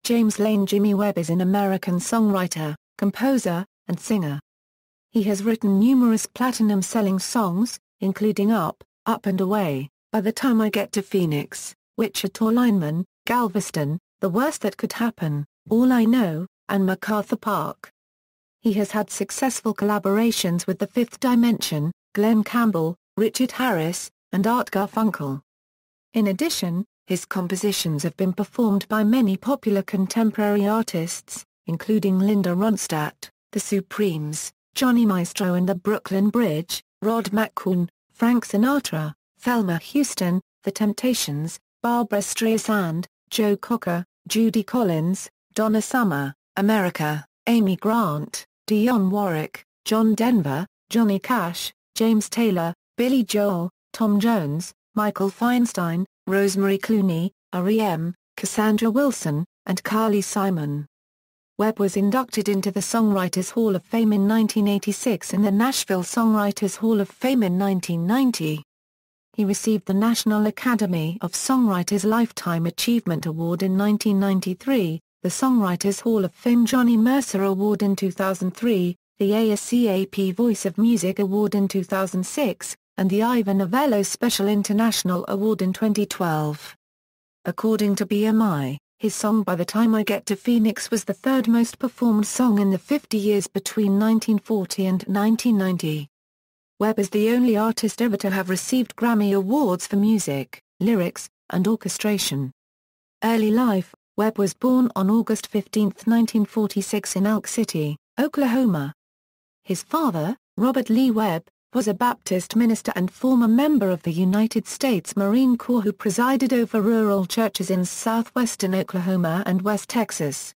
James Layne. Jimmy Webb is an American songwriter, composer, and singer. He has written numerous platinum-selling songs, including Up, Up and Away, By the Time I Get to Phoenix, Wichita Lineman, Galveston, The Worst That Could Happen, All I Know, and MacArthur Park. He has had successful collaborations with The Fifth Dimension, Glen Campbell, Richard Harris, and Art Garfunkel. In addition, his compositions have been performed by many popular contemporary artists, including Linda Ronstadt, The Supremes, Johnny Maestro and the Brooklyn Bridge, Rod McKuen, Frank Sinatra, Thelma Houston, The Temptations, Barbra Streisand, Joe Cocker, Judy Collins, Donna Summer, America, Amy Grant, Dionne Warwick, John Denver, Johnny Cash, James Taylor, Billy Joel, Tom Jones, Michael Feinstein, Rosemary Clooney, R.E.M., Cassandra Wilson, and Carly Simon. Webb was inducted into the Songwriters Hall of Fame in 1986 and the Nashville Songwriters Hall of Fame in 1990. He received the National Academy of Songwriters Lifetime Achievement Award in 1993, the Songwriters Hall of Fame Johnny Mercer Award in 2003, the ASCAP Voice of Music Award in 2006, and the Ivor Novello Special International Award in 2012. According to BMI, his song By the Time I Get to Phoenix was the third most performed song in the 50 years between 1940 and 1990. Webb is the only artist ever to have received Grammy Awards for music, lyrics, and orchestration. Early life: Webb was born on August 15, 1946 in Elk City, Oklahoma. His father, Robert Lee Webb, was a Baptist minister and former member of the United States Marine Corps who presided over rural churches in southwestern Oklahoma and West Texas.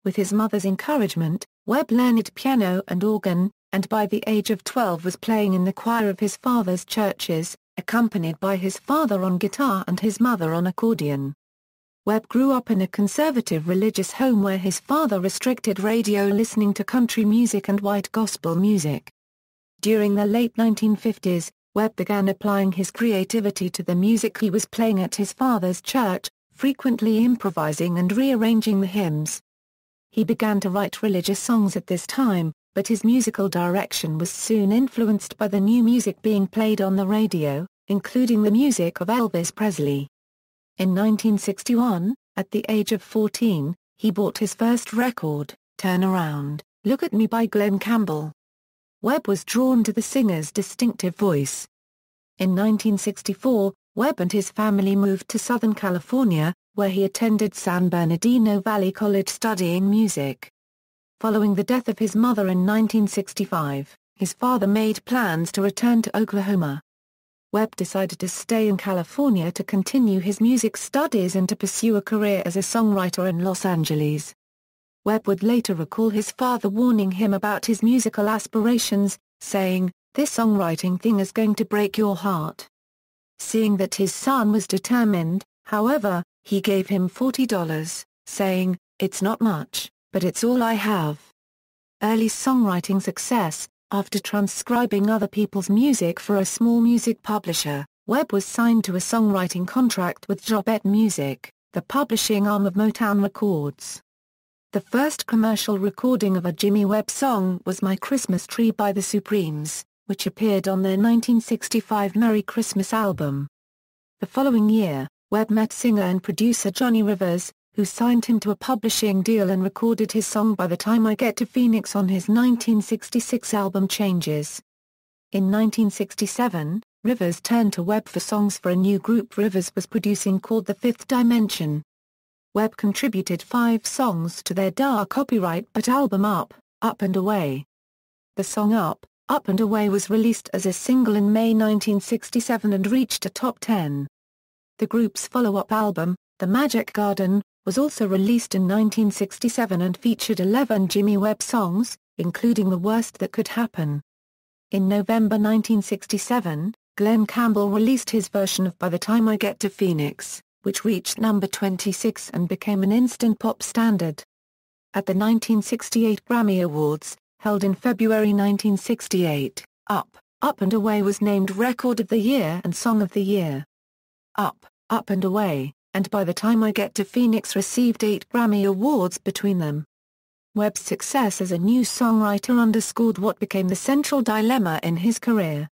With his mother's encouragement, Webb learned piano and organ, and by the age of 12 was playing in the choir of his father's churches, accompanied by his father on guitar and his mother on accordion. Webb grew up in a conservative religious home where his father restricted radio listening to country music and white gospel music. During the late 1950s, Webb began applying his creativity to the music he was playing at his father's church, frequently improvising and rearranging the hymns. He began to write religious songs at this time, but his musical direction was soon influenced by the new music being played on the radio, including the music of Elvis Presley. In 1961, at the age of 14, he bought his first record, Turn Around, Look at Me by Glen Campbell. Webb was drawn to the singer's distinctive voice. In 1964, Webb and his family moved to Southern California, where he attended San Bernardino Valley College studying music. Following the death of his mother in 1965, his father made plans to return to Oklahoma. Webb decided to stay in California to continue his music studies and to pursue a career as a songwriter in Los Angeles. Webb would later recall his father warning him about his musical aspirations, saying, "This songwriting thing is going to break your heart." Seeing that his son was determined, however, he gave him $40, saying, "It's not much, but it's all I have." Early songwriting success: after transcribing other people's music for a small music publisher, Webb was signed to a songwriting contract with Jobet Music, the publishing arm of Motown Records. The first commercial recording of a Jimmy Webb song was My Christmas Tree by the Supremes, which appeared on their 1965 Merry Christmas album. The following year, Webb met singer and producer Johnny Rivers, who signed him to a publishing deal and recorded his song By the Time I Get to Phoenix on his 1966 album Changes. In 1967, Rivers turned to Webb for songs for a new group Rivers was producing called The Fifth Dimension. Webb contributed 5 songs to their copyright but album Up, Up and Away. The song Up, Up and Away was released as a single in May 1967 and reached a top 10. The group's follow-up album, The Magic Garden, was also released in 1967 and featured 11 Jimmy Webb songs, including The Worst That Could Happen. In November 1967, Glen Campbell released his version of By the Time I Get to Phoenix, which reached number 26 and became an instant pop standard. At the 1968 Grammy Awards, held in February 1968, Up, Up and Away was named Record of the Year and Song of the Year. Up, Up and Away, and By the Time I Get to Phoenix received 8 Grammy Awards between them. Webb's success as a new songwriter underscored what became the central dilemma in his career.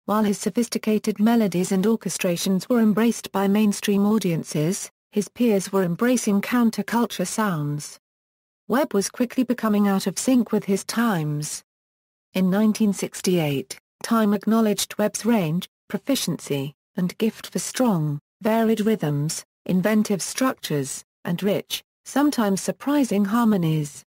While his sophisticated melodies and orchestrations were embraced by mainstream audiences, his peers were embracing counterculture sounds. Webb was quickly becoming out of sync with his times. In 1968, Time acknowledged Webb's range, proficiency, and gift for strong, varied rhythms, inventive structures, and rich, sometimes surprising harmonies.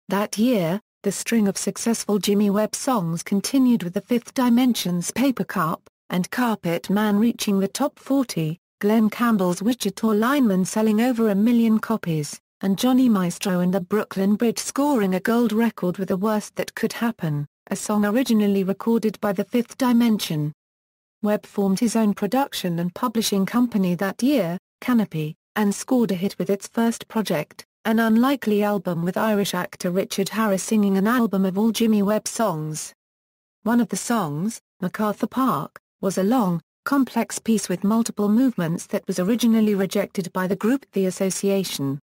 That year, the string of successful Jimmy Webb songs continued, with the Fifth Dimension's Paper Cup and Carpet Man reaching the top 40, Glen Campbell's Wichita Lineman selling over 1 million copies, and Johnny Maestro and the Brooklyn Bridge scoring a gold record with The Worst That Could Happen, a song originally recorded by the Fifth Dimension. Webb formed his own production and publishing company that year, Canopy, and scored a hit with its first project, an unlikely album with Irish actor Richard Harris singing an album of all Jimmy Webb songs. One of the songs, MacArthur Park, was a long, complex piece with multiple movements that was originally rejected by the group The Association.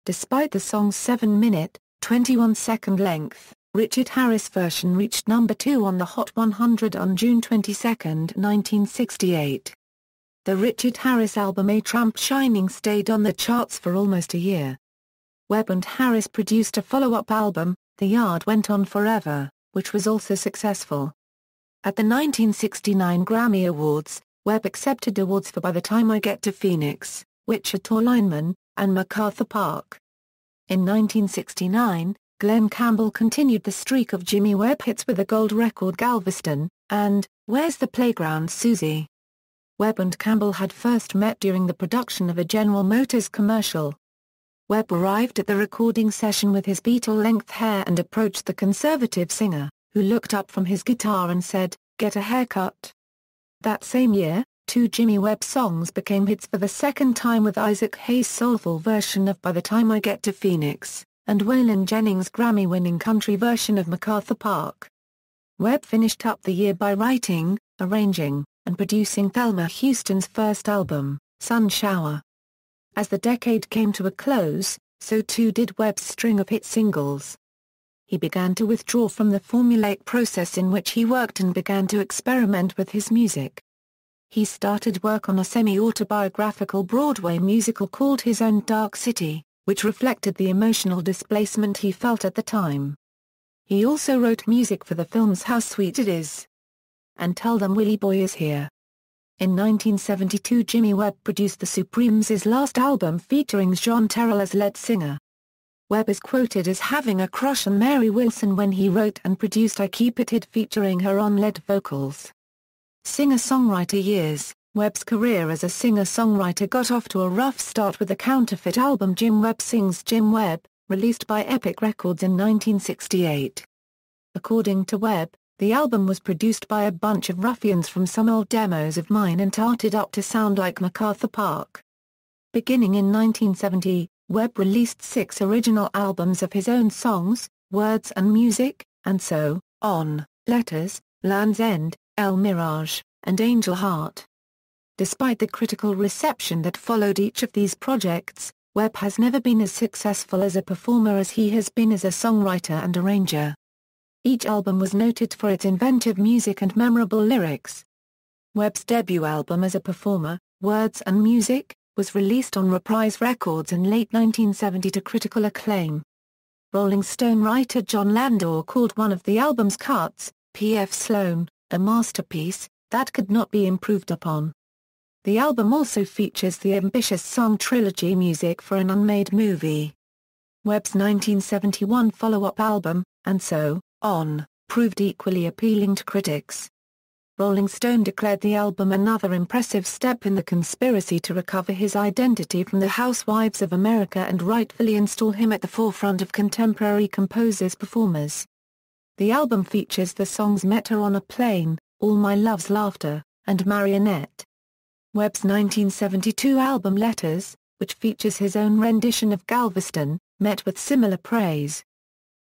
Despite the song's 7-minute, 21-second length, Richard Harris' version reached number 2 on the Hot 100 on June 22, 1968. The Richard Harris album A Tramp Shining stayed on the charts for almost a year. Webb and Harris produced a follow-up album, The Yard Went On Forever, which was also successful. At the 1969 Grammy Awards, Webb accepted awards for By the Time I Get to Phoenix, Wichita Lineman, and MacArthur Park. In 1969, Glen Campbell continued the streak of Jimmy Webb hits with a gold record Galveston, and Where's the Playground Susie? Webb and Campbell had first met during the production of a General Motors commercial. Webb arrived at the recording session with his Beatle-length hair and approached the conservative singer, who looked up from his guitar and said, "Get a haircut." That same year, 2 Jimmy Webb songs became hits for the second time, with Isaac Hayes' soulful version of By the Time I Get to Phoenix, and Waylon Jennings' Grammy-winning country version of MacArthur Park. Webb finished up the year by writing, arranging, and producing Thelma Houston's first album, Sun Shower. As the decade came to a close, so too did Webb's string of hit singles. He began to withdraw from the formulaic process in which he worked and began to experiment with his music. He started work on a semi-autobiographical Broadway musical called His Own Dark City, which reflected the emotional displacement he felt at the time. He also wrote music for the films How Sweet It Is and Tell Them Willie Boy Is Here. In 1972, Jimmy Webb produced the Supremes' last album featuring John Terrell as lead singer. Webb is quoted as having a crush on Mary Wilson when he wrote and produced I Keep It Hid, featuring her on lead vocals. Singer-songwriter years. Webb's career as a singer-songwriter got off to a rough start with the counterfeit album Jim Webb Sings Jim Webb, released by Epic Records in 1968. According to Webb, the album was produced by a bunch of ruffians from some old demos of mine and tarted up to sound like MacArthur Park. Beginning in 1970, Webb released 6 original albums of his own songs, Words and Music, and So On, Letters, Land's End, El Mirage, and Angel Heart. Despite the critical reception that followed each of these projects, Webb has never been as successful as a performer as he has been as a songwriter and arranger. Each album was noted for its inventive music and memorable lyrics. Webb's debut album as a performer, Words and Music, was released on Reprise Records in late 1970 to critical acclaim. Rolling Stone writer John Landor called one of the album's cuts, P.F. Sloan, a masterpiece that could not be improved upon. The album also features the ambitious song trilogy music for an unmade movie. Webb's 1971 follow-up album, And So On, proved equally appealing to critics. Rolling Stone declared the album another impressive step in the conspiracy to recover his identity from the housewives of America and rightfully install him at the forefront of contemporary composers' performers. The album features the songs Met Her on a Plane, All My Love's Laughter, and Marionette. Webb's 1972 album Letters, which features his own rendition of Galveston, met with similar praise.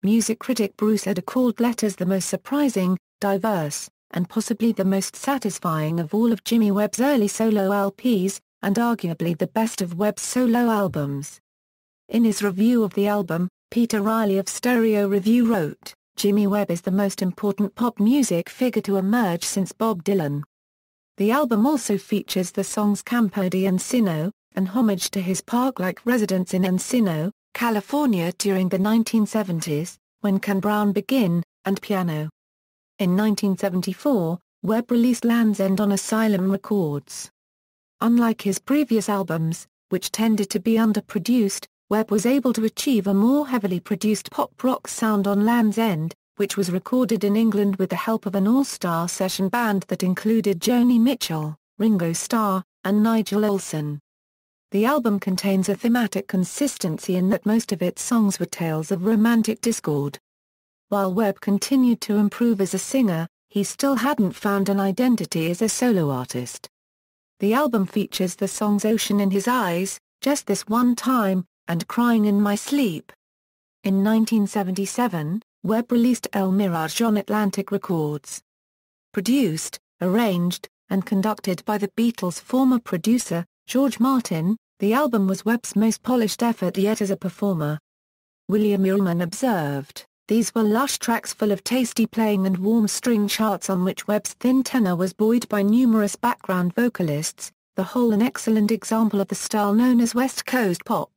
Music critic Bruce Eder called Letters the most surprising, diverse, and possibly the most satisfying of all of Jimmy Webb's early solo LPs, and arguably the best of Webb's solo albums. In his review of the album, Peter Riley of Stereo Review wrote, "Jimmy Webb is the most important pop music figure to emerge since Bob Dylan." The album also features the songs Campo de Encino, an homage to his park-like residence in Encino, California during the 1970s, When Can Brown Begin, and Piano. In 1974, Webb released Land's End on Asylum Records. Unlike his previous albums, which tended to be underproduced, Webb was able to achieve a more heavily produced pop-rock sound on Land's End, which was recorded in England with the help of an all-star session band that included Joni Mitchell, Ringo Starr, and Nigel Olsson. The album contains a thematic consistency in that most of its songs were tales of romantic discord. While Webb continued to improve as a singer, he still hadn't found an identity as a solo artist. The album features the songs Ocean in His Eyes, Just This One Time, and Crying in My Sleep. In 1977, Webb released El Mirage on Atlantic Records. Produced, arranged, and conducted by the Beatles' former producer, George Martin, the album was Webb's most polished effort yet as a performer. William Ullman observed, "These were lush tracks full of tasty playing and warm string charts on which Webb's thin tenor was buoyed by numerous background vocalists, the whole an excellent example of the style known as West Coast pop."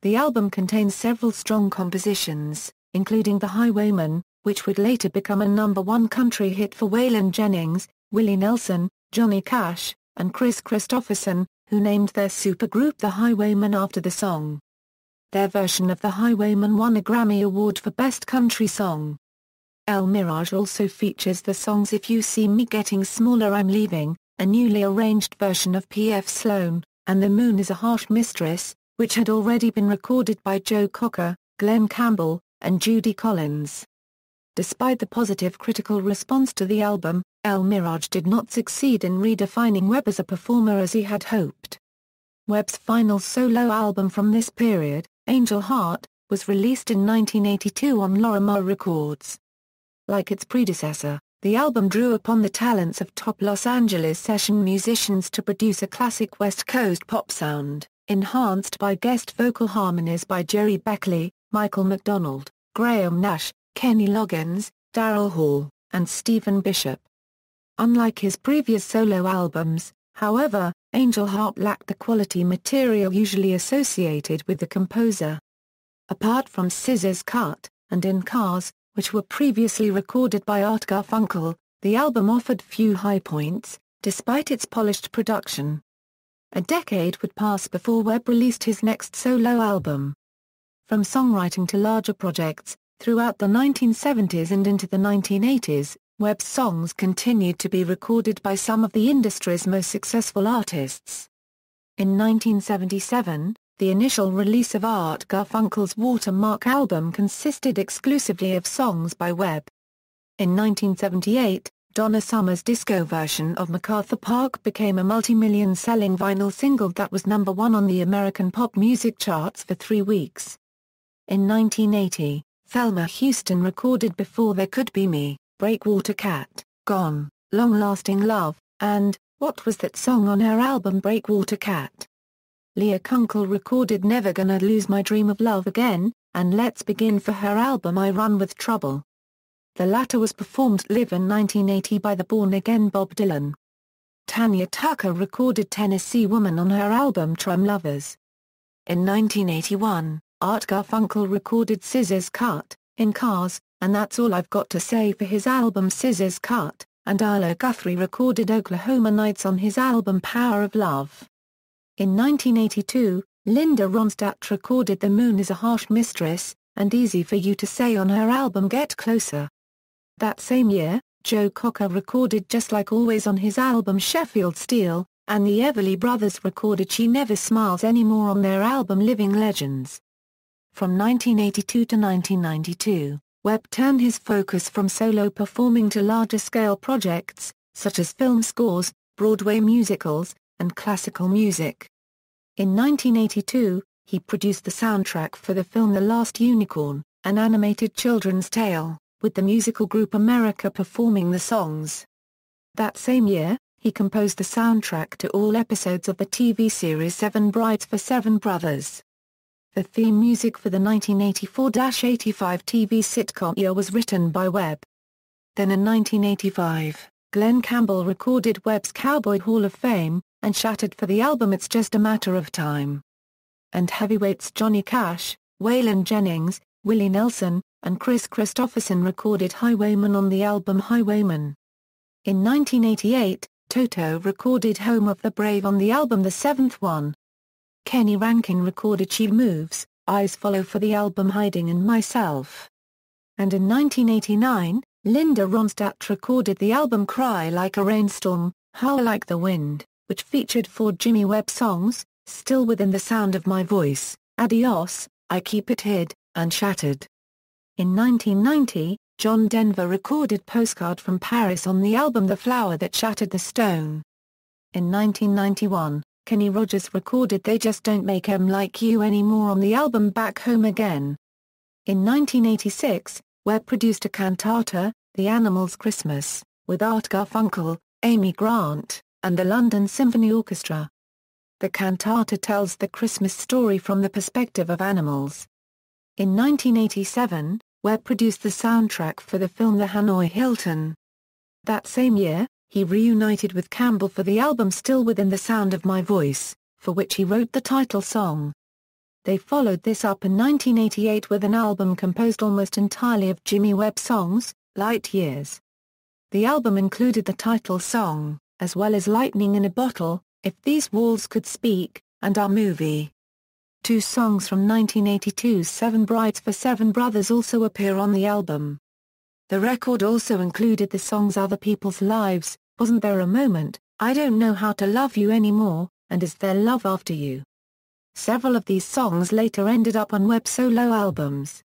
The album contains several strong compositions, including The Highwayman, which would later become a #1 country hit for Waylon Jennings, Willie Nelson, Johnny Cash, and Chris Christopherson, who named their supergroup The Highwaymen after the song. Their version of The Highwayman won a Grammy Award for Best Country Song. El Mirage also features the songs If You See Me Getting Smaller I'm Leaving, a newly arranged version of P.F. Sloan, and The Moon is a Harsh Mistress, which had already been recorded by Joe Cocker, Glen Campbell, and Judy Collins. Despite the positive critical response to the album, El Mirage did not succeed in redefining Webb as a performer as he had hoped. Webb's final solo album from this period, Angel Heart, was released in 1982 on Lorimar Records. Like its predecessor, the album drew upon the talents of top Los Angeles session musicians to produce a classic West Coast pop sound, enhanced by guest vocal harmonies by Jerry Beckley, Michael McDonald, Graham Nash, Kenny Loggins, Daryl Hall, and Stephen Bishop. Unlike his previous solo albums, however, Angel Heart lacked the quality material usually associated with the composer. Apart from Scissors Cut, and In Cars, which were previously recorded by Art Garfunkel, the album offered few high points, despite its polished production. A decade would pass before Webb released his next solo album. From songwriting to larger projects, throughout the 1970s and into the 1980s, Webb's songs continued to be recorded by some of the industry's most successful artists. In 1977, the initial release of Art Garfunkel's Watermark album consisted exclusively of songs by Webb. In 1978, Donna Summer's disco version of MacArthur Park became a multi-million-selling vinyl single that was #1 on the American pop music charts for 3 weeks. In 1980, Thelma Houston recorded Before There Could Be Me, Breakwater Cat, Gone, Long Lasting Love, and What Was That Song on her album Breakwater Cat. Leah Kunkel recorded Never Gonna Lose My Dream of Love Again, and Let's Begin for her album I Run With Trouble. The latter was performed live in 1980 by the born-again Bob Dylan. Tanya Tucker recorded Tennessee Woman on her album Trum Lovers. In 1981, Art Garfunkel recorded Scissors Cut, In Cars, and That's All I've Got to Say for his album Scissors Cut, and Arlo Guthrie recorded Oklahoma Nights on his album Power of Love. In 1982, Linda Ronstadt recorded The Moon is a Harsh Mistress, and Easy for You to Say on her album Get Closer. That same year, Joe Cocker recorded Just Like Always on his album Sheffield Steel, and the Everly Brothers recorded She Never Smiles Anymore on their album Living Legends. From 1982 to 1992, Webb turned his focus from solo performing to larger-scale projects, such as film scores, Broadway musicals, and classical music. In 1982, he produced the soundtrack for the film The Last Unicorn, an animated children's tale, with the musical group America performing the songs. That same year, He composed the soundtrack to all episodes of the TV series Seven Brides for Seven Brothers. The theme music for the 1984-85 TV sitcom Year was written by Webb. Then in 1985, Glen Campbell recorded Webb's Cowboy Hall of Fame, and shattered for the album It's Just a Matter of Time. And heavyweights Johnny Cash, Waylon Jennings, Willie Nelson, and Chris Christopherson recorded Highwayman on the album Highwayman. In 1988, Toto recorded Home of the Brave on the album The Seventh One. Kenny Rankin recorded She Moves, Eyes Follow for the album Hiding in Myself. And in 1989, Linda Ronstadt recorded the album Cry Like a Rainstorm, Howl Like the Wind, which featured 4 Jimmy Webb songs, Still Within the Sound of My Voice, Adios, I Keep It Hid, and Shattered. In 1990, John Denver recorded Postcard from Paris on the album The Flower That Shattered the Stone. In 1991, Kenny Rogers recorded They Just Don't Make 'Em Like You Anymore on the album Back Home Again. In 1986, Webb produced a cantata, The Animals' Christmas, with Art Garfunkel, Amy Grant, and the London Symphony Orchestra. The cantata tells the Christmas story from the perspective of animals. In 1987, Webb produced the soundtrack for the film The Hanoi Hilton. That same year, he reunited with Campbell for the album Still Within the Sound of My Voice, for which he wrote the title song. They followed this up in 1988 with an album composed almost entirely of Jimmy Webb songs, Light Years. The album included the title song, as well as Lightning in a Bottle, If These Walls Could Speak, and Our Movie. 2 songs from 1982's Seven Brides for Seven Brothers also appear on the album. The record also included the songs Other People's Lives, Wasn't There a Moment, I Don't Know How to Love You Anymore, and Is There Love After You. Several of these songs later ended up on Webb solo albums.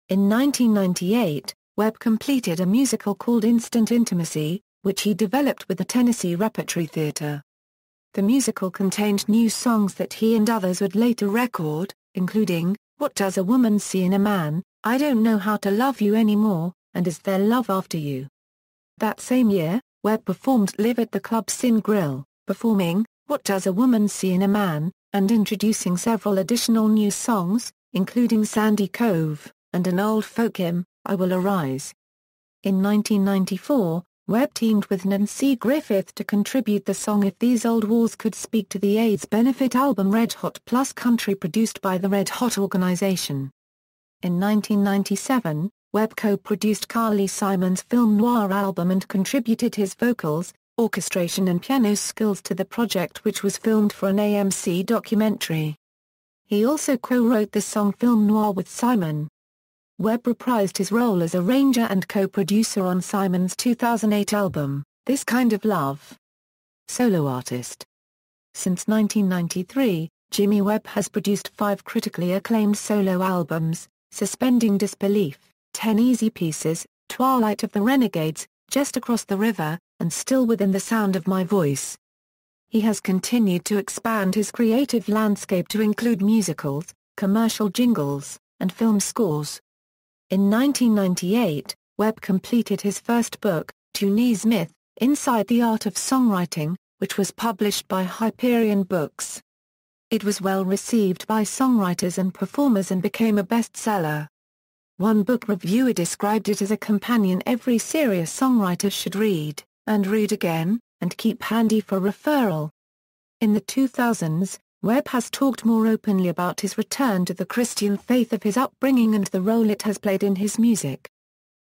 In 1998, Webb completed a musical called Instant Intimacy, which he developed with the Tennessee Repertory Theatre. The musical contained new songs that he and others would later record, including, What Does a Woman See in a Man, I Don't Know How to Love You Anymore, and Is There Love After You. That same year, Webb performed live at the club Sin Grill, performing, What Does a Woman See in a Man, and introducing several additional new songs, including Sandy Cove, and an old folk hymn, I Will Arise. In 1994, Webb teamed with Nancy Griffith to contribute the song If These Old Walls Could Speak to the AIDS benefit album Red Hot Plus Country produced by the Red Hot Organization. In 1997, Webb co-produced Carly Simon's film noir album and contributed his vocals, orchestration and piano skills to the project, which was filmed for an AMC documentary. He also co-wrote the song Film Noir with Simon. Webb reprised his role as arranger and co-producer on Simon's 2008 album, This Kind of Love. Solo artist. Since 1993, Jimmy Webb has produced 5 critically acclaimed solo albums, Suspending Disbelief, 10 Easy Pieces, Twilight of the Renegades, Just Across the River, and Still Within the Sound of My Voice. He has continued to expand his creative landscape to include musicals, commercial jingles, and film scores. In 1998, Webb completed his first book, Toonie's Myth, Inside the Art of Songwriting, which was published by Hyperion Books. It was well received by songwriters and performers and became a bestseller. One book reviewer described it as a companion every serious songwriter should read, and read again, and keep handy for referral. In the 2000s, Webb has talked more openly about his return to the Christian faith of his upbringing and the role it has played in his music.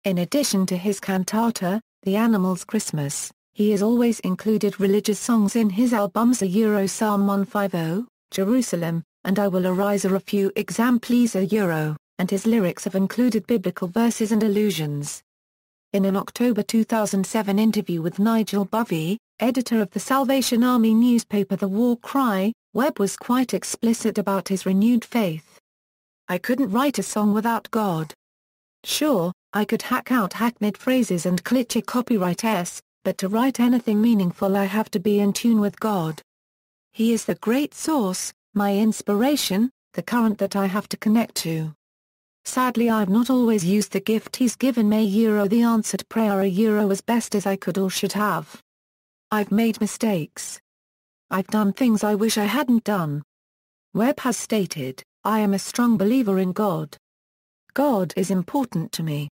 In addition to his cantata, The Animals' Christmas, he has always included religious songs in his albums Psalm 150, Jerusalem, and I Will Arise are a few examples and his lyrics have included biblical verses and allusions. In an October 2007 interview with Nigel Bovey, editor of the Salvation Army newspaper The War Cry, Webb was quite explicit about his renewed faith. I couldn't write a song without God. Sure, I could hack out hackneyed phrases and cliché copyright but to write anything meaningful I have to be in tune with God. He is the great source, my inspiration, the current that I have to connect to. Sadly, I've not always used the gift he's given me the answered prayer as best as I could or should have. I've made mistakes. I've done things I wish I hadn't done. Webb has stated, I am a strong believer in God. God is important to me.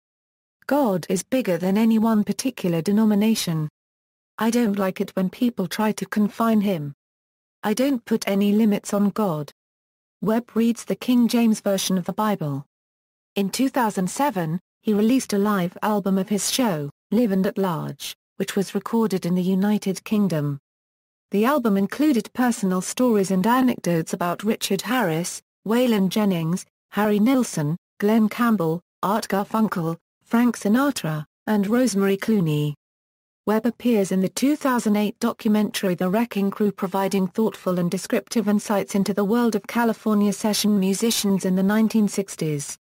God is bigger than any one particular denomination. I don't like it when people try to confine him. I don't put any limits on God. Webb reads the King James Version of the Bible. In 2007, he released a live album of his show, Live and at Large, which was recorded in the United Kingdom. The album included personal stories and anecdotes about Richard Harris, Waylon Jennings, Harry Nilsson, Glen Campbell, Art Garfunkel, Frank Sinatra, and Rosemary Clooney. Webb appears in the 2008 documentary The Wrecking Crew, providing thoughtful and descriptive insights into the world of California session musicians in the 1960s.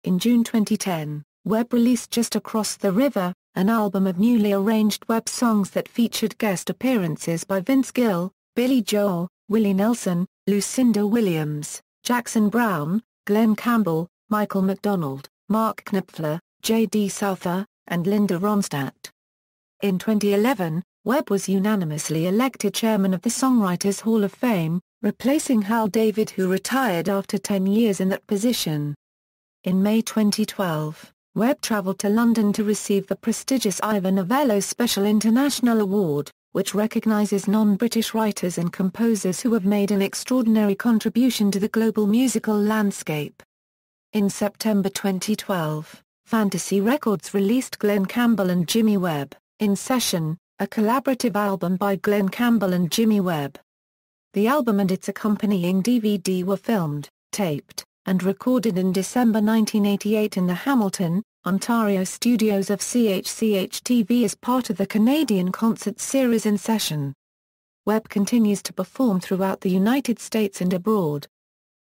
In June 2010, Webb released Just Across the River, an album of newly arranged Webb songs that featured guest appearances by Vince Gill, Billy Joel, Willie Nelson, Lucinda Williams, Jackson Browne, Glen Campbell, Michael McDonald, Mark Knopfler, J.D. Souther, and Linda Ronstadt. In 2011, Webb was unanimously elected chairman of the Songwriters Hall of Fame, replacing Hal David, who retired after 10 years in that position. In May 2012, Webb traveled to London to receive the prestigious Ivor Novello Special International Award, which recognizes non-British writers and composers who have made an extraordinary contribution to the global musical landscape. In September 2012, Fantasy Records released Glen Campbell and Jimmy Webb, In Session, a collaborative album by Glen Campbell and Jimmy Webb. The album and its accompanying DVD were filmed, taped, and recorded in December 1988 in the Hamilton, Ontario studios of CHCH-TV as part of the Canadian concert series In Session. Webb continues to perform throughout the United States and abroad.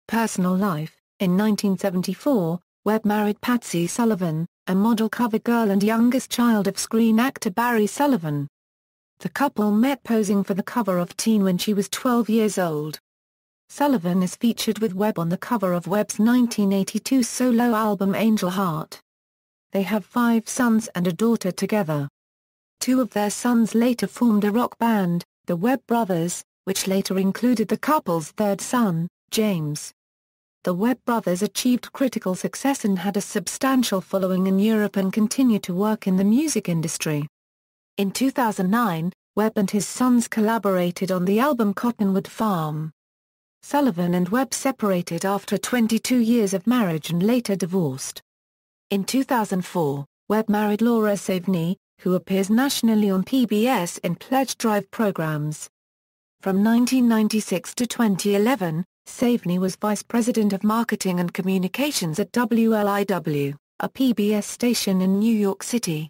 Personal life: in 1974, Webb married Patsy Sullivan, a model cover girl and youngest child of screen actor Barry Sullivan. The couple met posing for the cover of Teen when she was 12 years old. Sullivan is featured with Webb on the cover of Webb's 1982 solo album Angel Heart. They have 5 sons and a daughter together. 2 of their sons later formed a rock band, the Webb Brothers, which later included the couple's third son, James. The Webb brothers achieved critical success and had a substantial following in Europe and continue to work in the music industry. In 2009, Webb and his sons collaborated on the album Cottonwood Farm. Sullivan and Webb separated after 22 years of marriage and later divorced. In 2004, Webb married Laura Savigny, who appears nationally on PBS in pledge drive programs. From 1996 to 2011, Savigny was Vice President of Marketing and Communications at WLIW, a PBS station in New York City.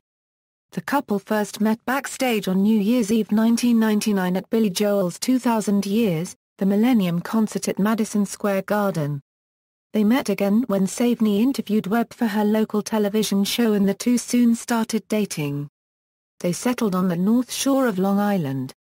The couple first met backstage on New Year's Eve 1999 at Billy Joel's 2000 Years, the Millennium Concert at Madison Square Garden. They met again when Savigny interviewed Webb for her local television show and the two soon started dating. They settled on the North Shore of Long Island.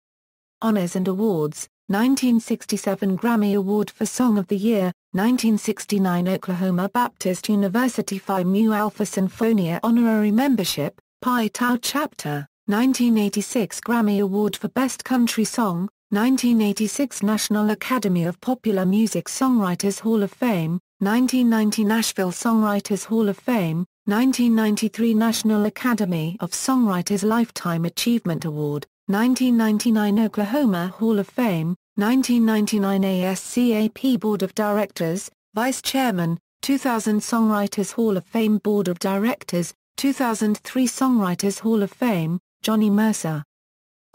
Honors and awards: 1967 Grammy Award for Song of the Year, 1969 Oklahoma Baptist University Phi Mu Alpha Sinfonia Honorary Membership, Pi Tau Chapter, 1986 Grammy Award for Best Country Song, 1986 National Academy of Popular Music Songwriters Hall of Fame, 1990 Nashville Songwriters Hall of Fame, 1993 National Academy of Songwriters Lifetime Achievement Award, 1999 Oklahoma Hall of Fame, 1999 ASCAP Board of Directors, Vice Chairman, 2000 Songwriters Hall of Fame Board of Directors, 2003 Songwriters Hall of Fame, Johnny Mercer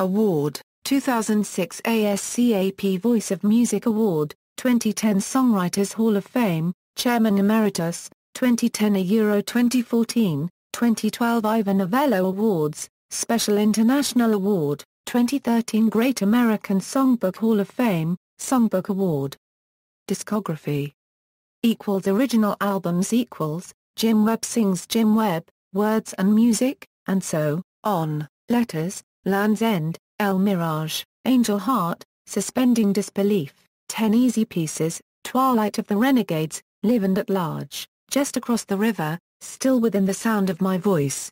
Award, 2006 ASCAP Voice of Music Award, 2010 Songwriters Hall of Fame, Chairman Emeritus, 2010 2014, 2012 Ivor Novello Awards, Special International Award, 2013 Great American Songbook Hall of Fame, Songbook Award. Discography Original albums Jim Webb Sings Jim Webb, Words and Music, and So On, Letters, Land's End, El Mirage, Angel Heart, Suspending Disbelief, 10 Easy Pieces, Twilight of the Renegades, Live and at Large, Just Across the River, Still Within the Sound of My Voice.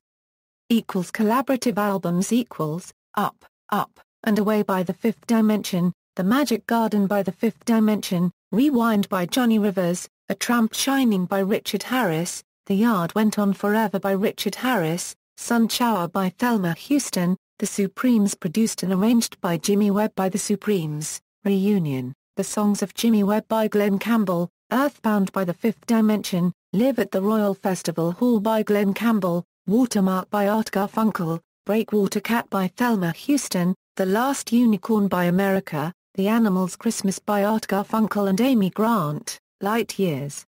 Collaborative albums Up, Up, and Away by the Fifth Dimension, The Magic Garden by the Fifth Dimension, Rewind by Johnny Rivers, A Tramp Shining by Richard Harris, The Yard Went On Forever by Richard Harris, Sun Shower by Thelma Houston, The Supremes produced and arranged by Jimmy Webb by The Supremes, Reunion, The Songs of Jimmy Webb by Glen Campbell, Earthbound by the Fifth Dimension, Live at the Royal Festival Hall by Glen Campbell, Watermark by Art Garfunkel, Breakwater Cat by Thelma Houston, The Last Unicorn by America, The Animals' Christmas by Art Garfunkel and Amy Grant, Light Years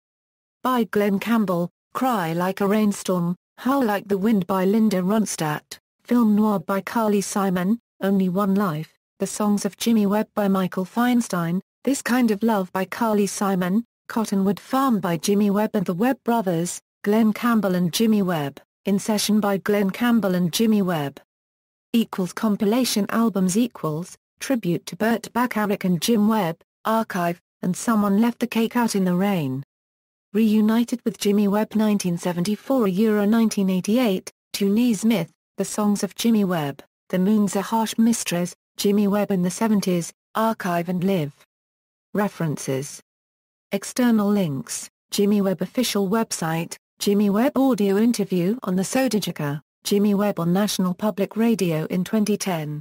by Glen Campbell, Cry Like a Rainstorm, Howl Like the Wind by Linda Ronstadt, Film Noir by Carly Simon, Only One Life, The Songs of Jimmy Webb by Michael Feinstein, This Kind of Love by Carly Simon, Cottonwood Farm by Jimmy Webb and the Webb Brothers, Glen Campbell and Jimmy Webb, In Session by Glen Campbell and Jimmy Webb. Compilation albums Tribute to Burt Bacharach and Jim Webb, Archive, and Someone Left the Cake Out in the Rain. Reunited with Jimmy Webb 1974 1988, To Neesmith, The Songs of Jimmy Webb, The Moon's a Harsh Mistress, Jimmy Webb in the 70s, Archive and Live. References. External links, Jimmy Webb official website, Jimmy Webb audio interview on the Sodajika, Jimmy Webb on National Public Radio in 2010.